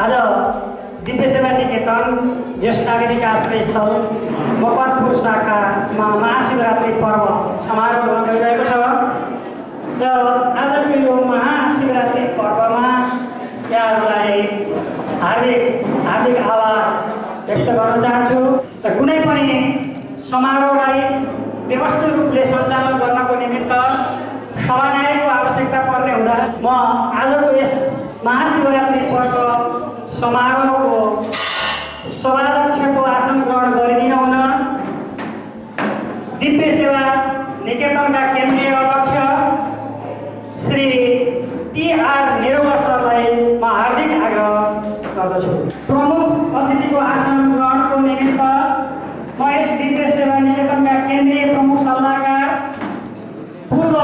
आज दिव्य सेवा निकेतन ज्येष्ठ नागरिक आश्रय स्थल मकवानपुर शाखामा महाशिवरात्रि पर्व समारोह गर्न गइरहेको छ र आजको यो महाशिवरात्रि पर्वमा यहाँहरूलाई हार्दिक आभार व्यक्त गर्न चाहन्छु र कुनै पनि समारोहलाई व्यवस्थित रूपले सञ्चालन गर्नको निमित्त समन्वयको आवश्यकता पर्ने हुँदा म आजको यस महाशिवरात्रि पर्व समारोहको सभाध्यक्षको आसन ग्रहण गरिदिन हुन दिव्य सेवा निकेतनका केन्द्रीय अध्यक्ष श्री टी.आर. निरौला सरलाई म हार्दिक आग्रह गर्दछु। प्रमुख अतिथिको आसन ग्रहणको निमित्त म यस दिव्य सेवा निकेतनका केन्द्रीय प्रमुख सल्लाहकार पूर्व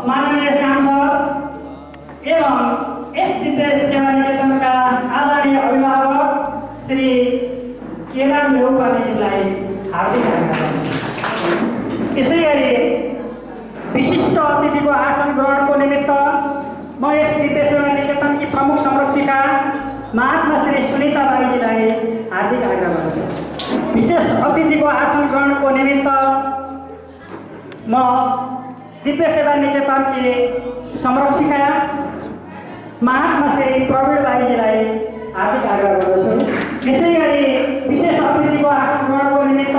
माननीय सांसद एवं यस दिव्य सेवा निकेतनका आदरणीय अभिभावक श्री केदार नेउपानेजीलाई हार्दिक आग्रह गर्दछु। त्यसै गरी विशिष्ट अतिथिको आसन ग्रहणको निमित्त म यस दिव्य सेवा निकेतनकी प्रमुख संरक्षिका महात्मा श्री सुनिता बाईजीलाई हार्दिक आग्रह गर्दछु। विशेष अतिथिको आसन ग्रहणको निमित्त म दिव्य सेवा निकेतनकी संरक्षिका महात्मा श्री प्रवीण बाईजीलाई हार्दिक आग्रह गर्दछु। त्यसै गरी विशेष अतिथिको आसन ग्रहणको निमित्त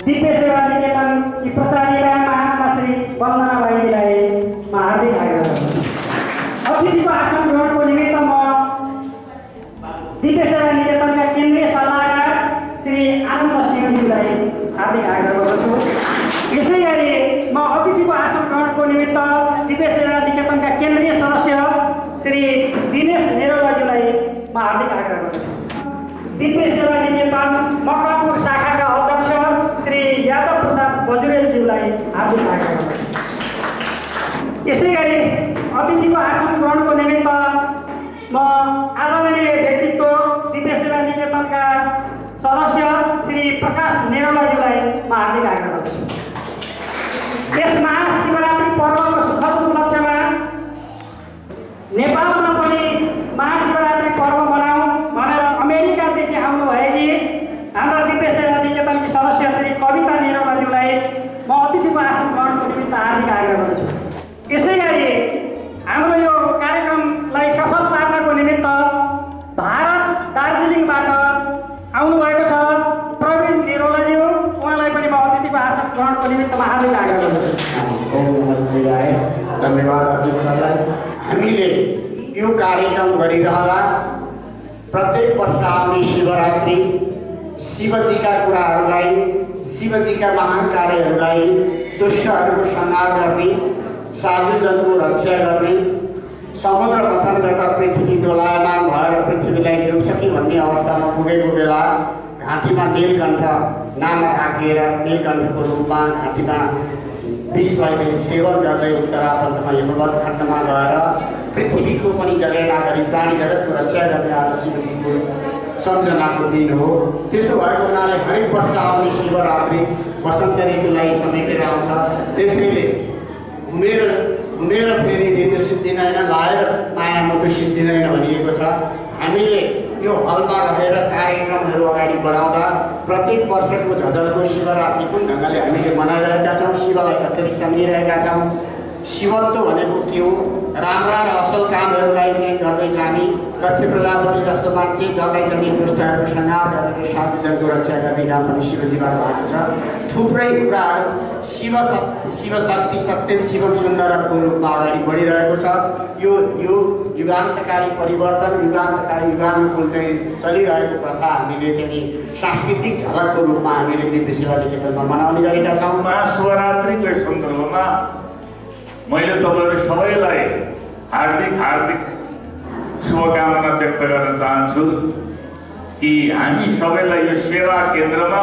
दिव्य सेवा निकेतनकी प्राचार्य महात्मा श्री वन्दना बाईजीलाई म हार्दिक आग्रह गर्दछु। अतिथिको आसन ग्रहणको निमित्त म दिव्य सेवा निकेतनका केन्द्रीय सल्लाहकार श्री आनन्द सिंहजीलाई हार्दिक आग्रह गर्दछु। यसै गरी म अतिथिको आसन ग्रहणको निमित्त दिव्य सेवा निकेतनका केन्द्रीय सदस्य श्री दिनेश नेरौलाज्यूलाई म हार्दिक आग्रह गर्दछु। दिव्य सेवा निकेतन मकवानपुर शाखाका अध्यक्ष श्री यादव प्रसाद बजुरेलज्यूलाई हार्दिक आग्रह गर्दछु। यसै गरी अतिथिको आसन ग्रहणको निमित्त म आदरणीय व्यक्तित्व दिव्य सेवा निकेतनका सदस्य श्री प्रकाश नेरौलाज्यूलाई म हार्दिक आग्रह गर्दछु। यस महाशिवरात्रि पर्वको सुखद उपलक्ष्यमा नेपालमा पनि महाशिवरात्रि पर्व मनाउँ भनेर अमेरिकादेखि आउनुभएकी हाम्रा दिव्य सेवा निकेतनकी सदस्य श्री कविता नेरौलाज्यूलाई म अतिथिको आसन ग्रहणको निमित्त हार्दिक आग्रह गर्दछु। यसै गरी हाम्रो यो कार्यक्रमलाई सफल पार्नको निमित्त भारत दार्जिलिङबाट आउनुभएको छ प्रवीण नेरौलाज्यू, उहाँलाई पनि म अतिथिको आसन ग्रहणको निमित्त म हार्दिक आग्रह गर्दछु। धन्यवाद हजुर सरलाई। हामीले यो कार्यक्रम गरिरहँदा प्रत्येक वर्ष आउने शिवरात्रि शिवजीका कुराहरूलाई, शिवजीका महान कार्यहरूलाई, दुष्टहरूको संहार गर्ने, साधुजनको रक्षा गर्ने, समुद्र मथनबाट पृथ्वी डोलायमान भएर पृथ्वीलाई डुब्छ कि भन्ने अवस्थामा पुगेको बेला घाँटीमा नीलकण्ठ नाम राखेर नीलकण्ठको रूपमा घाँटीमा विषलाई चाहिँ सेवन गर्दै उत्तराखण्डमा हिमवत खण्डमा गएर पृथ्वीको पनि जगेर्ना गरी प्राणी जगतको रक्षा गर्ने आज शिवजीको सम्झनाको दिन हो। त्यसो भएको हुनाले हरेक वर्ष आउने शिवरात्रि वसन्त ऋतुलाई समेटेर आउँछ। त्यसैले घुमेर फेरि ऋतु सिद्धिँदैन, लाएर माया मुटु सिद्धिँदैन भनिएको छ। हामीले यो हलमा रहेर कार्यक्रमहरू अगाडि बढाउँदा प्रत्येक वर्षको झलको शिवरात्रि कुन ढङ्गले हामीले मनाइरहेका छौँ, शिवलाई कसरी सम्झिरहेका छौँ, शिवत्व भनेको के हो, राम्रा र असल कामहरूलाई चाहिँ गर्दै जाने, दक्ष प्रजापति जस्तो मान्छे जसलाई चाहिँ दुष्टहरूको संहार गरेर साधुजनको रक्षा गर्ने काम पनि शिवजीबाट भएको छ। थुप्रै कुराहरू शिवशक्ति सत्यम शिवम सुन्दरको रूपमा अगाडि बढिरहेको छ। यो युगान्तकारी परिवर्तन, युगान्तकारी युगानुकूल चाहिँ चलिरहेको प्रथा हामीले चाहिँ सांस्कृतिक झलकको रूपमा हामीले दिव्य सेवा निकेतनमा मनाउने गरेका छौँ। महाशिवरात्रिको सन्दर्भमा मैले तपाईँहरू सबैलाई हार्दिक शुभकामना व्यक्त गर्न चाहन्छु कि हामी सबैलाई यो सेवा केन्द्रमा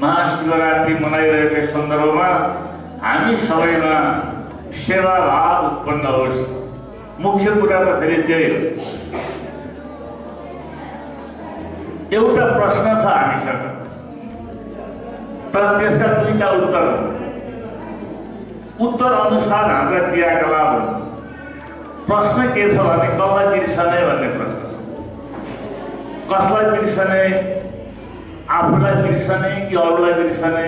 महाशिवरात्रि मनाइरहेको सन्दर्भमा हामी सबैमा सेवा भाव उत्पन्न होस्। मुख्य कुरा त फेरि त्यही हो। एउटा प्रश्न छ हामीसँग, तर त्यसका दुईटा उत्तर उत्तर अनुसार हाम्रा क्रियाकलाप प्रश्न के छ भने कसलाई बिर्सने भन्ने प्रश्न छ। कसलाई बिर्सने? आफूलाई बिर्सने कि अरूलाई बिर्सने?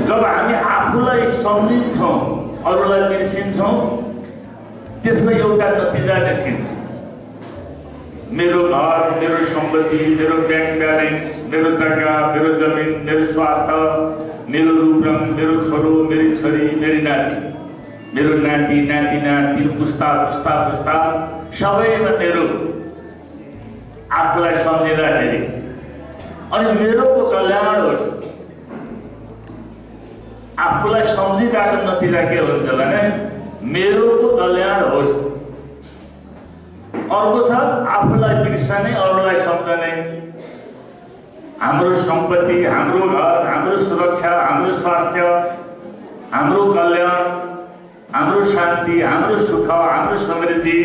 जब हामी आफूलाई सम्झिन्छौँ, अरूलाई बिर्सिन्छौँ, त्यसको एउटा नतिजा निस्किन्छ। मेरो घर, मेरो सम्पत्ति, मेरो ब्याङ्क ब्यालेन्स, मेरो जग्गा, मेरो जमिन, मेरो स्वास्थ्य, मेरो रूपरङ, मेरो छोरो, मेरी छोरी, मेरी नाति, मेरो नाति नातिना, तीन पुस्ता पुस्ता पुस्ता सबैमा मेरो आफूलाई सम्झिँदाखेरि अनि मेरो कल्याण होस्। आफूलाई सम्झिँदाको नतिजा के हुन्छ भने मेरो कल्याण होस्। अर्को छ आफूलाई बिर्सने, अरूलाई सम्झने। हाम्रो सम्पत्ति, हाम्रो घर, हाम्रो सुरक्षा, हाम्रो स्वास्थ्य, हाम्रो कल्याण, हाम्रो शान्ति, हाम्रो सुख, हाम्रो समृद्धि,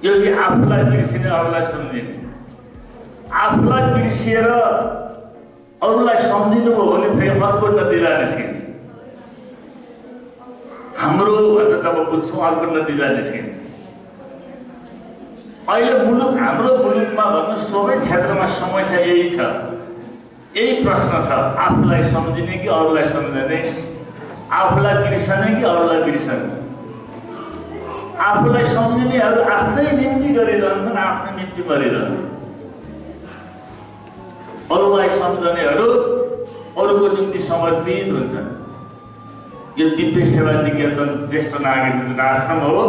यो चाहिँ आफूलाई बिर्सिने, अरूलाई सम्झिने। आफूलाई बिर्सिएर अरूलाई सम्झिनु हो भने फेरि अर्को नतिजा निस्किन्छ। हाम्रो भनेर जब बुझ्छौँ अर्को नतिजा निस्किन्छ। अहिले मुलुक, हाम्रो मुलुकमा भन्नु सबै क्षेत्रमा समस्या यही छ, यही प्रश्न छ। आफूलाई सम्झिने कि अरूलाई सम्झने? आफूलाई बिर्सने कि अरूलाई बिर्सने? आफूलाई सम्झिनेहरू आफ्नै निम्ति गरिरहन्छन्, आफ्नै निम्ति गरिरहन्छन्। अरूलाई सम्झनेहरू अरूको निम्ति समर्पित हुन्छन्। यो दिव्य सेवा निकेतन ज्येष्ठ नागरिक जुन आश्रम हो,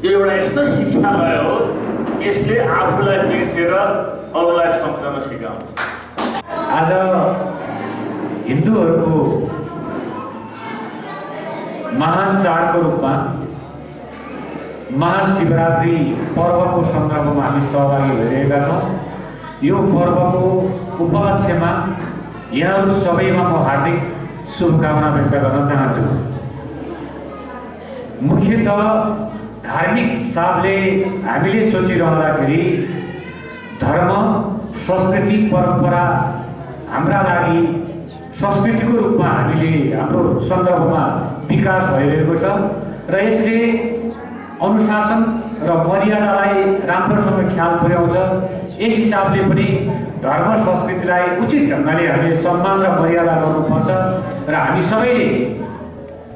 यो एउटा यस्तो शिक्षालय हो, यसले आफूलाई बिर्सेर अरूलाई सम्झन सिकाउँछ। आज हिन्दूहरूको महान चाडको रूपमा महाशिवरात्रि पर्वको सन्दर्भमा हामी सहभागी भइरहेका छौँ। यो पर्वको उपलक्ष्यमा यहाँहरू सबैमा म हार्दिक शुभकामना व्यक्त गर्न चाहन्छु। मुख्यतः धार्मिक हिसाबले हामीले सोचिरहँदाखेरि धर्म, संस्कृति, परम्परा हाम्रा लागि संस्कृतिको रूपमा हामीले हाम्रो सन्दर्भमा विकास भइरहेको छ र यसले अनुशासन र मर्यादालाई राम्रोसँग ख्याल पुर्याउँछ। यस हिसाबले पनि धर्म संस्कृतिलाई उचित ढङ्गले हामीले सम्मान र मर्यादा गर्नुपर्छ र हामी सबैले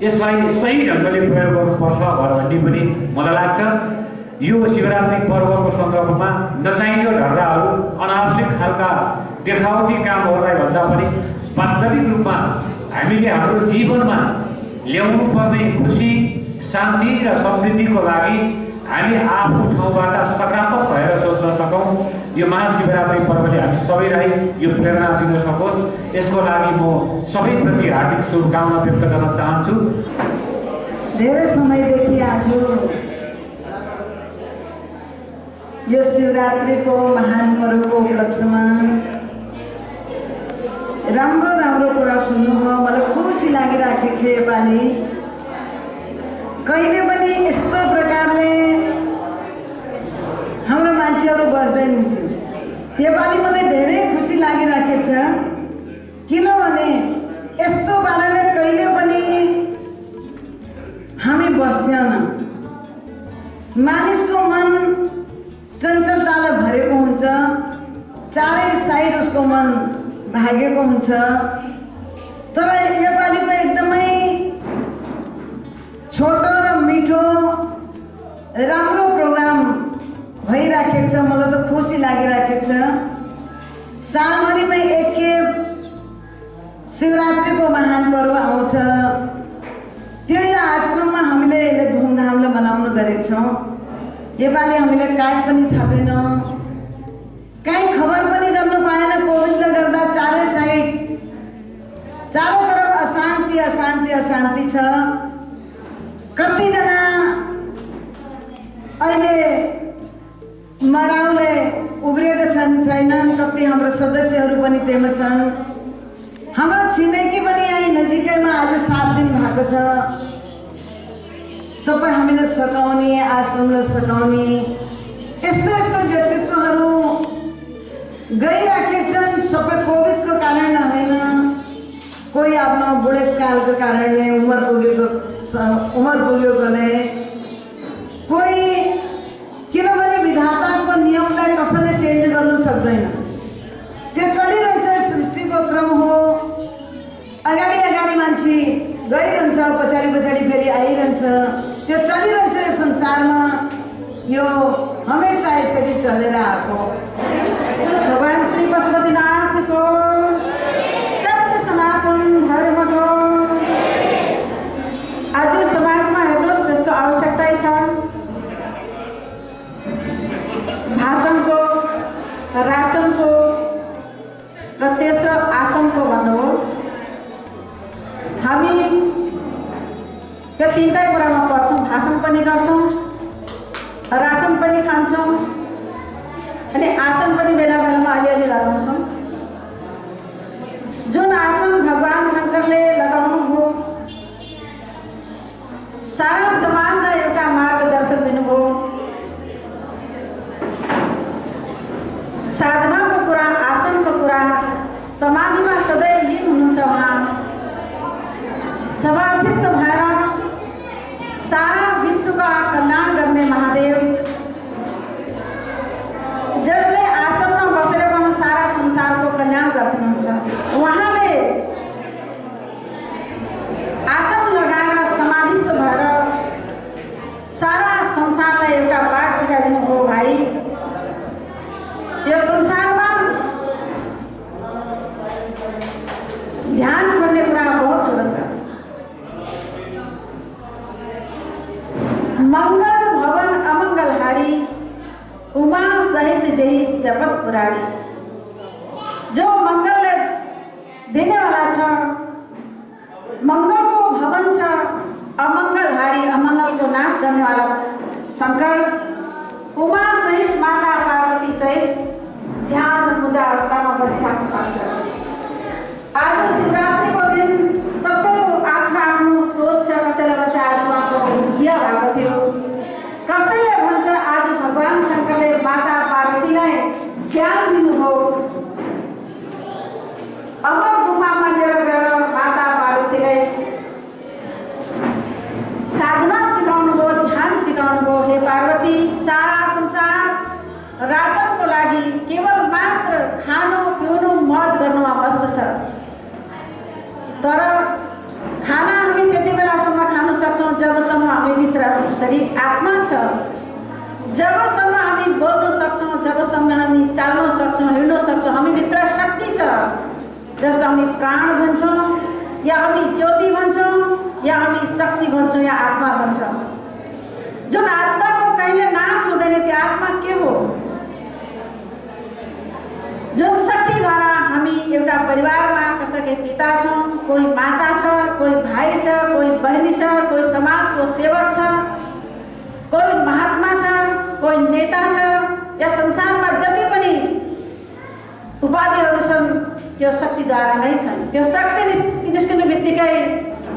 यसलाई सही ढङ्गले प्रयोग गर्नुपर्छ भन्ने पनि मलाई लाग्छ। यो शिवरात्रि पर्वको सन्दर्भमा नचाहिँदो ढर्राहरू, अनावश्यक खालका देखावटी कामहरूलाई भन्दा पनि वास्तविक रूपमा हामीले हाम्रो जीवनमा ल्याउनु पर्ने खुसी, शान्ति र समृद्धिको लागि हामी आफ्नो ठाउँबाट सकारात्मक भएर सोच्न सकौँ। यो महाशिवरात्रि पर्वले हामी सबैलाई यो प्रेरणा दिन सकोस्, यसको लागि म सबैप्रति हार्दिक शुभकामना व्यक्त गर्न चाहन्छु। धेरै समयदेखि आज यो शिवरात्रिको महान पर्वको उपलक्ष्यमा राम्रो राम्रो कुरा सुन्नुभयो। मलाई खुसी लागिराखेको छ। योपालि कहिले पनि यस्तो प्रकारले हाम्रो मान्छेहरू बस्दैन थियो। योपालि मलाई धेरै खुसी लागिराखेको छ, किनभने यस्तो पाराले कहिले पनि हामी बस्थ्यौँ। मानिसको मन चञ्चलताले भरेको हुन्छ, चारै साइड उसको मन भागेको हुन्छ। तर योपालिको एकदमै छोटो र मिठो राम्रो प्रोग्राम भइराखेको छ। मलाई त खुसी लागिराखेको छ। सालभरिमै एकखेप शिवरात्रिको महान पर्व आउँछ। त्यो यो आश्रममा हामीले यसले धुमधामले मनाउनु गरेको छौँ। योपालि हामीले कार्ड पनि छापेनौँ, कहीँ खबर पनि गर्नु पाएन। कोभिडले गर्दा चारै साइड चारो तरफ अशान्ति अशान्ति अशान्ति छ। कतिजना अहिले मराउले उब्रिएका छैनन्, कति हाम्रो सदस्यहरू पनि त्यहाँ छन्। हाम्रो छिमेकी पनि यहीँ नजिकैमा आज 7 दिन भएको छ। सबै हामीले सघाउने, आश्रमलाई सघाउने यस्तो यस्तो व्यक्तित्वहरू गइराखेका छन्। सबै कोभिडको कारण होइन, कोही आफ्नो बुढेसकालको कारणले उमेर पुगेकोले कोही, किनभने विधाताको नियमलाई कसैले चेन्ज गर्नु सक्दैन। त्यो चलिरहन्छ, सृष्टिको क्रम हो। अगाडि अगाडि मान्छे गइरहन्छ, पछाडि पछाडि फेरि आइरहन्छ। त्यो चलिरहन्छ यो संसारमा, यो हमेसा यसरी चलेर आएको। भगवान श्री पशुपतिनाथको सत्य सनातन धर्मको आज समाजमा हेर्नुहोस् त्यस्तो आवश्यकतै छ। भाषणको, रासनको र तेस्रो आसनको भन्नु हो। हामी यो तिनटै कुरामा पर्छौँ, भाषण पनि गर्छौँ, रासन पनि खान्छौँ अनि आसन पनि बेला बेलामा अलिअलि लगाउँछौँ। जुन आसन भगवान शङ्करले लगाउनुभयो, सारा समाजलाई एउटा मार्गदर्शन दिनुभयो। साधनाको कुरा, आसनको कुरा, समाधिमा सधैँ लीन हुनुहुन्छ उहाँ। समाधिस्थ भएर सारा विश्वका कल्याण गर्ने महादेव, जसले आसनमा बसेर पनि सारा संसारको कल्याण गरिदिनुहुन्छ। उहाँले आसन लगाएर समाधिस्थ भएर सारा संसारलाई एउटा पाठ सिकाइदिनु भयो। भाइ, यो संसारमा ध्यान गर्ने कुरा बहुत ठुलो छ। मंगल भवन अमंगलहारी, उमा सहित जही जपत पुरारी। जो मंगल देने वाला छ, मंगल को भवन छ, अमंगलहारी, अमंगल को नाश करने वाला शंकर, उमा सहित माता पार्वती सहित ध्यान मुद्रा अवस्था में बसिराख्नु पर्छ। आज शिवरात्रि को दिन सबैको आफ्नो आफ्नो सोच छ। कसैलाई भन्छ आज उहाँको बिहा भएको थियो, कसैले भन्छ आज भगवान शङ्करले माता पार्वतीलाई ज्ञान दिनुभयो। अमर गुफामा लिएर गएर माता पार्वतीलाई साधना सिकाउनुभयो, ध्यान सिकाउनुभयो। हे पार्वती, सारा संसार रासनको लागि केवल मात्र खानु पिउनु मौज गर्नुमा मस्त छ। तर खाना हामी त्यति बेलासम्म खान सक्छौँ जबसम्म हामीभित्र शरीर आत्मा छ, जबसम्म हामी बोल्न सक्छौँ, जबसम्म हामी चाल्न सक्छौँ, हिँड्न सक्छौँ, हामीभित्र शक्ति छ जसलाई हामी प्राण भन्छौँ, या हामी ज्योति भन्छौँ, या हामी शक्ति भन्छौँ, या आत्मा भन्छौँ। जुन आत्माको कहिले नाश हुँदैन, त्यो आत्मा के हो? जुन शक्तिद्वारा हामी एउटा परिवारमा कसैको पिता छौँ, कोही माता छ, कोही भाइ छ, कोही बहिनी छ, कोही समाजको सेवक छ, कोही महात्मा छ, कोही नेता छ, या संसारमा जति पनि उपाधिहरू छन् त्यो शक्तिद्वारा नै छन्। त्यो शक्ति निस्किने बित्तिकै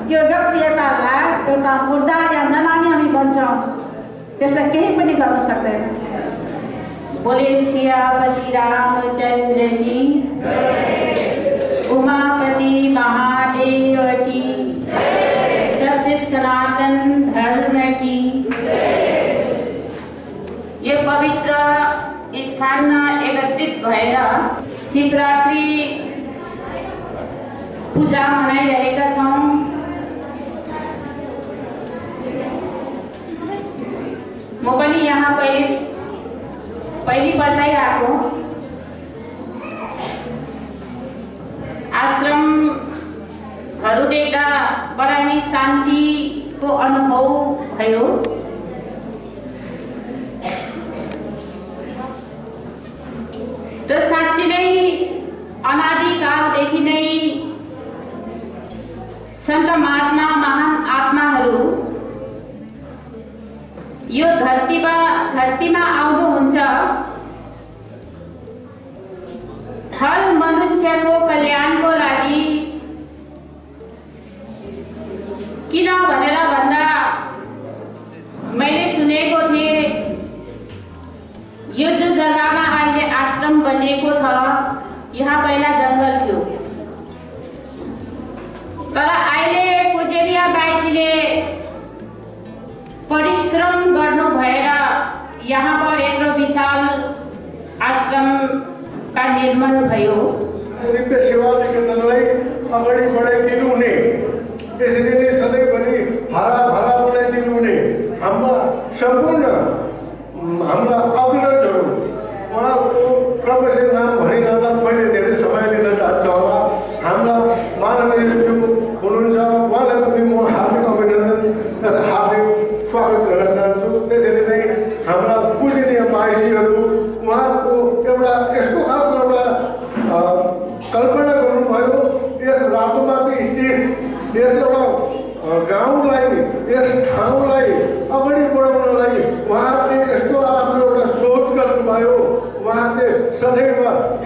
त्यो व्यक्ति एउटा लास, एउटा मुर्दा या ननामी हामी भन्छौँ, त्यसलाई केही पनि गर्न सक्दैन। बोले सियापति रामचंद्र की, उमापति महादेव की, सत्य सनातन धर्म की। ये पवित्र स्थानमा एकत्रित भएर शिवरात्रि पूजा मनाइरहेका छौँ। म पनि यहाँ पहिलोपल्ट आएको। आश्रमहरू देख्दा बडा नै शान्तिको अनुभव भयो। त साँच्चै नै अनादिकालदेखि नै सन्त महात्मा महान आत्माहरू यो धरतीमा आउनुहुन्छ। हर मनुष्यको कल्याणको लागि। किन भनेर भन्दा मैले सुनेको थिएँ यो जो जग्गामा अहिले आश्रम बनिएको छ, यहाँ पहिला जङ्गल थियो। तर अहिले पूजनीय बाईजीले परिश्रम गर्नु भएर यहाँ पर यत्रो विशाल आश्रमका निर्माण भयो। दिव्य सेवा निकेतनलाई अगाडि बढाइदिनु हुने, यसरी नै सधैँभरि हराभरा बनाइदिनु हुने हाम्रा सम्पूर्ण हाम्रा अग्रजहरू, उहाँको क्रमशः नाम भनिरहँदा मैले धेरै समय लिन चाहन्छु होला। हाम्रा माननीयज्यू हुनुहुन्छ, उहाँलाई पनि म हार्दिक अभिनन्दन तथा हार्दिक स्वागत गर्न चाहन्छु। त्यसरी नै हाम्रा पूजनीय बाईजीहरू, उहाँको एउटा यस्तो खालको एउटा कल्पना गर्नुभयो, यस रातोमाथि स्थित यस एउटा गाउँलाई, यस ठाउँलाई अगाडि बढाउनलाई उहाँले यस्तो आफ्नो एउटा सोच गर्नुभयो। उहाँले सदैव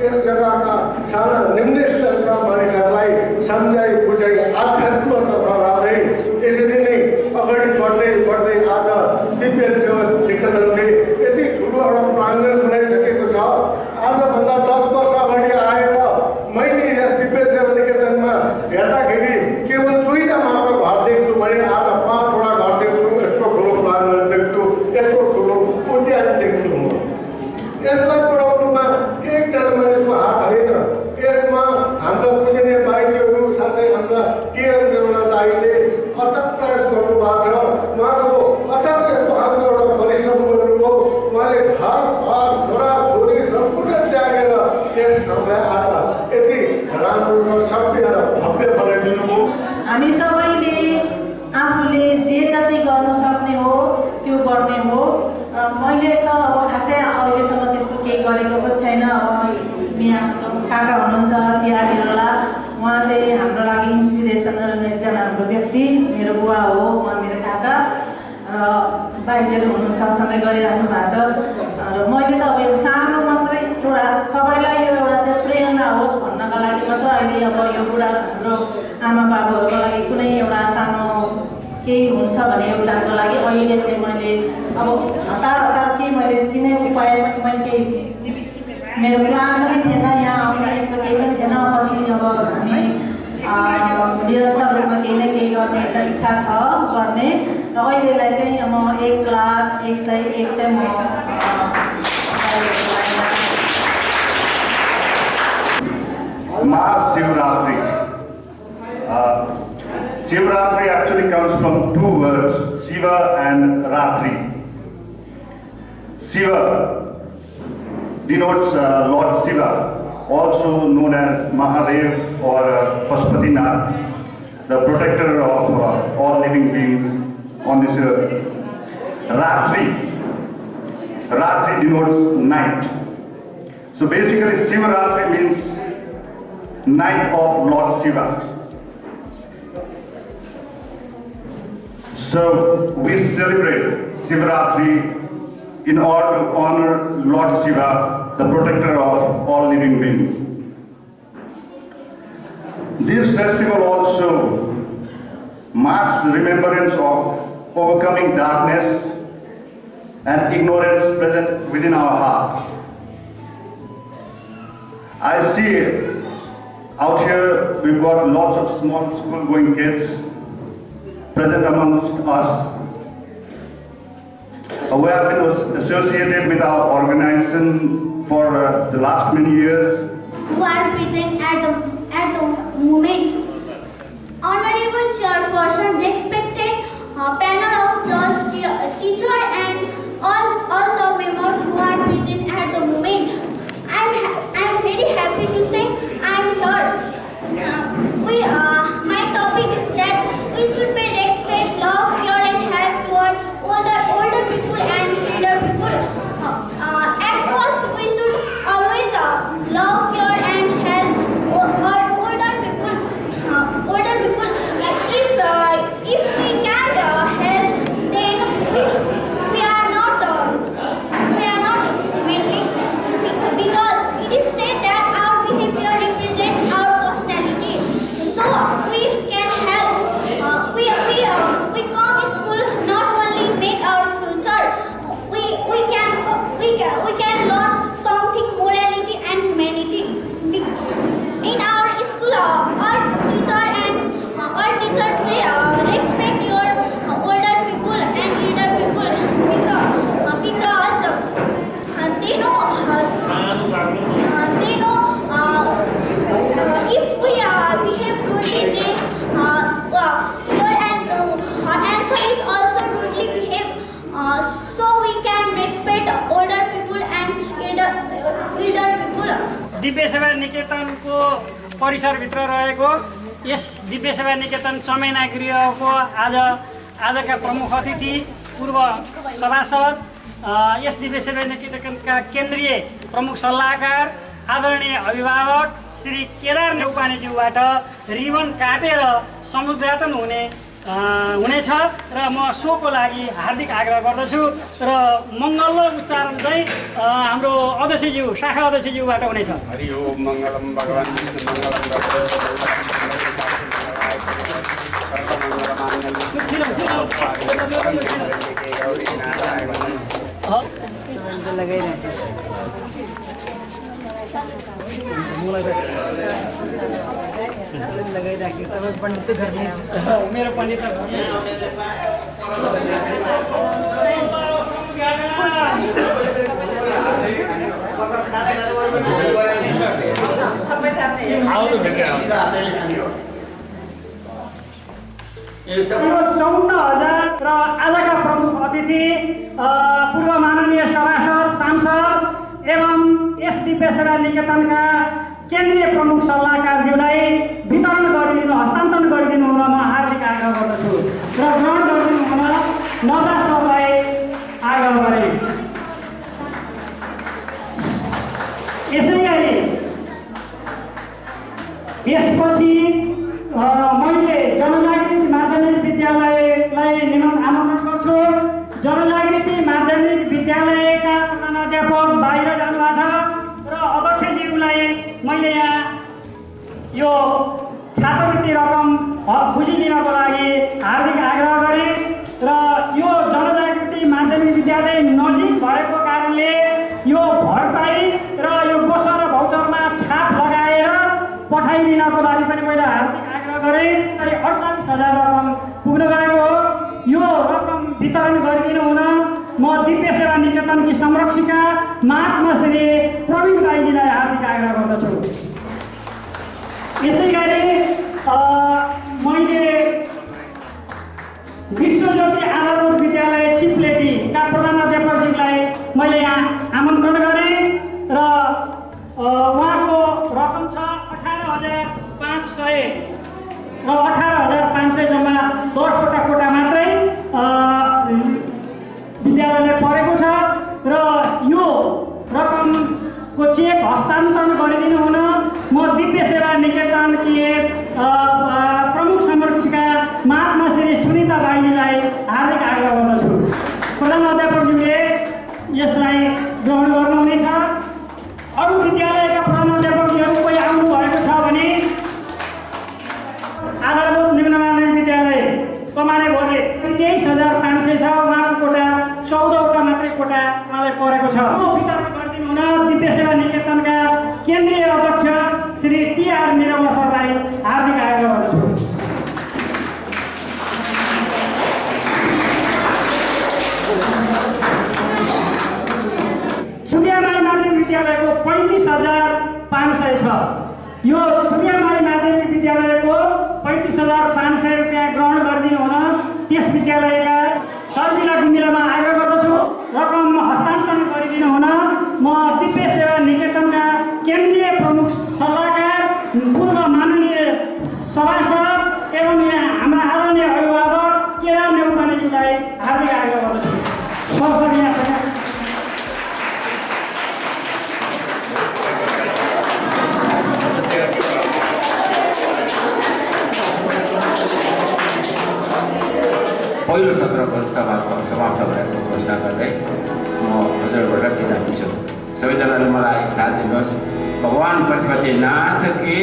यस जग्गाका साना निम्न स्तरका मानिसहरूलाई सम्झाइ बुझाइ आध्यात्मतर्फ लाँदै यसरी नै अगाडि बढ्दै बढ्दै आज दिव्य निकेतनले यति ठुलो एउटा प्राङ्गण बनाइसकेको छ। आजभन्दा 10 वर्ष अगाडि आएर मैले यस दिव्य सेवा निकेतनमा हेर्दाखेरि केवल 2 मात्र घर देख्छु भने आज 5 वटा घर देख्छु, यत्रो ठुलो प्राङ्गण देख्छु, यत्रो ठुलो उद्यान देख्छु। म यसलाई बढाउनुमा एकजना मानिसको हात होइन, यसमा हाम्रा पूजनीय बाईजीहरू साथै हाम्रा टिआर निर्मला दाईले अथक प्रयास गर्नुभएको छ। उहाँको अथक यस्तो खालको एउटा परिश्रम गर्नुभयो। उहाँले घर छोरा छोरी सम्पूर्ण त्यागेर यस ठाउँलाई आज यति राम्रो र सभ्य र भव्य बनाइदिनु भयो। हामी सबैले आफूले जे जति गर्न सक्ने हो त्यो गर्ने हो। मैले त अब खासै अहिलेसम्म त्यस्तो केही गरेको पनि छैन। अब यहाँ काका हुनुहुन्छ टिआर निर्मला, उहाँ चाहिँ हाम्रो लागि इन्सपिरेसनल एकजना हाम्रो व्यक्ति, मेरो बुवा हो, उहाँ मेरो काका र बाइकहरू हुनुहुन्छ, सँगै गरिरहनु भएको छ। र मैले त अब यो सानो मात्रै एउटा सबैलाई यो एउटा चाहिँ प्रेरणा होस् भन्नका लागि मात्र अहिले अब यो बुढा हाम्रो आमा बाबुहरूको लागि कुनै एउटा सानो केही हुन्छ भने एउटाको लागि अहिले चाहिँ मैले अब हतार केही मैले किनै उपाय मैले केही मेरो प्लान पनि थिएन यहाँ आउने, यस्तो केही पनि थिएन। पछि अब हामी निरन्तर रूपमा केही न केही गर्ने एउटा इच्छा छ गर्ने र अहिलेलाई चाहिँ म 1,01,101 चाहिँ Mahashivratri. Shivratri actually comes from 2 words, Shiva and Ratri. Shiva denotes Lord Shiva, also known as Mahadev or Pashupatinath, the protector of all living beings on this earth. Ratri denotes night. So basically Shivratri means night of Lord Shiva. So we celebrate Shivratri in order to honor Lord Shiva, the protector of all living beings. This festival also marks the remembrance of overcoming darkness and ignorance present within our heart. I see out here we've got lots of small school-going kids present amongst us who have been associated with our organization for the last many years. Who are present at the moment. Honorable Chairperson, respected panel of judge, teacher and all the members who are present at the moment. I'm very happy to say I'm here. My topic is that we should be respect, love, care and help toward older people and elder people. At first, we should always love, care and help older people. If दिव्य सेवा निकेतनको परिसरभित्र रहेको यस दिव्य सेवा निकेतन चमेना गृहको आजका प्रमुख अतिथि पूर्व सभासद यस दिव्य सेवा निकेतनका केन्द्रीय प्रमुख सल्लाहकार आदरणीय अभिभावक श्री केदार नेउपानेज्यूबाट रिबन काटेर समुद्घाटन हुनेछ र म सोको लागि हार्दिक आग्रह गर्दछु र मङ्गल उच्चारण चाहिँ हाम्रो अध्यक्षज्यू शाखा अध्यक्षज्यूबाट हुनेछ। हरि ओम मङ्गलम भगवान् विष्णु लगाइराख्यो तपाईँ पण्डित घर मेरो पण्डित ये सब 54,000 र आजका प्रमुख अतिथि पूर्व माननीय सभासद सांसद एवं यस दिव्य सेवा निकेतनका केन्द्रीय प्रमुख सल्लाहकारज्यूलाई वितरण गरिदिनु हस्तान्तरण गरिदिनु हुन म हार्दिक आग्रह गर्दछु र ग्रहण गरिदिनु हुन नवदा सरलाई आग्रह गरे। यसै गरी यसपछि मैले जनजागृति माध्यमिक विद्यालयलाई आमन्त्रण गर्छु। जनजागृति माध्यमिक विद्यालयका प्रधानाध्यापक बाहिर जानुभएको छ र अध्यक्षज्यूलाई मैले यहाँ यो छात्रवृत्ति रकम बुझिदिनको लागि हार्दिक आग्रह गरेँ र यो जनजागृति माध्यमिक विद्यालय नजिक भएको कारणले यो भरपाई र यो गोसर र भौचरमा छाप लगाएर पठाइदिनको लागि पनि मैले हार्दिक आग्रह गरेँ। 48,000 रकम पुग्न गएको हो। यो रकम वितरण गरिदिनु हुन म दिव्य सेवा निकेतनकी संरक्षिका महात्मा श्री प्रवीण बाईजीलाई हार्दिक आग्रह गर्दछु। यसै गरी मैले विश्वज्योति आधारभूत विद्यालय चिप्लेटीका प्रधानाध्यापकज्यूलाई मैले यहाँ आमन्त्रण गरेँ र उहाँको रकम छ 18,500 र 18,500 जम्मा 10वटा कोटा मात्रै विद्यालयले परेको छ र यो रकमको चेक हस्तान्तरण गरिदिनु हुन म दिव्य सेवा निकेतनकी प्रमुख संरक्षिका महात्मा श्री सुनिता बाईजीलाई हार्दिक आग्रह गर्दछु। प्रधानाध्यापकज्यूले यसलाई ग्रहण गर्नुहुनेछ। अरू विद्यालयका प्रधानाध्यापकहरू कोही आउनु भएको छ भने आधारभूत निम्न माध्यमिक विद्यालय कमाने भोटे 23,500 छ। उहाँको कोटा 14वटा मात्रै कोटा उहाँलाई परेको छ। वितरण गरिदिनु हुन दिव्य सेवा निकेतनका केन्द्रीय अध्यक्ष श्री टी.आर. निरौला सरलाई हार्दिक आग्रह गर्दछु। सुकियामाई माध्यमिक विद्यालयको 35,500 छ। यो सुकियामाई माध्यमिक विद्यालयको 35,500 रुपियाँ ग्रहण गरिदिनु हुन त्यस विद्यालयका सर्जिला गुम्बिलामा आग्रह गर्दछु। रकम हस्तान्तरण गरिदिनु हुन म दिव्य सेवा निकेतनका केन्द्रीय प्रमुख सल्लाहकार पूर्व माननीय सभासद एवं यहाँ हाम्रा आदरणीय अभिभावक केदार नेउपानेज्यूलाई हार्दिक आग्रह गर्दछु। पहिलो सत्रको सभाको समाप्त भएको घोषणा गर्दै म हजुरबाट बिदा हुन्छु। सबैजनाले मलाई साथ दिनुहोस्। भगवान पशुपतिनाथ की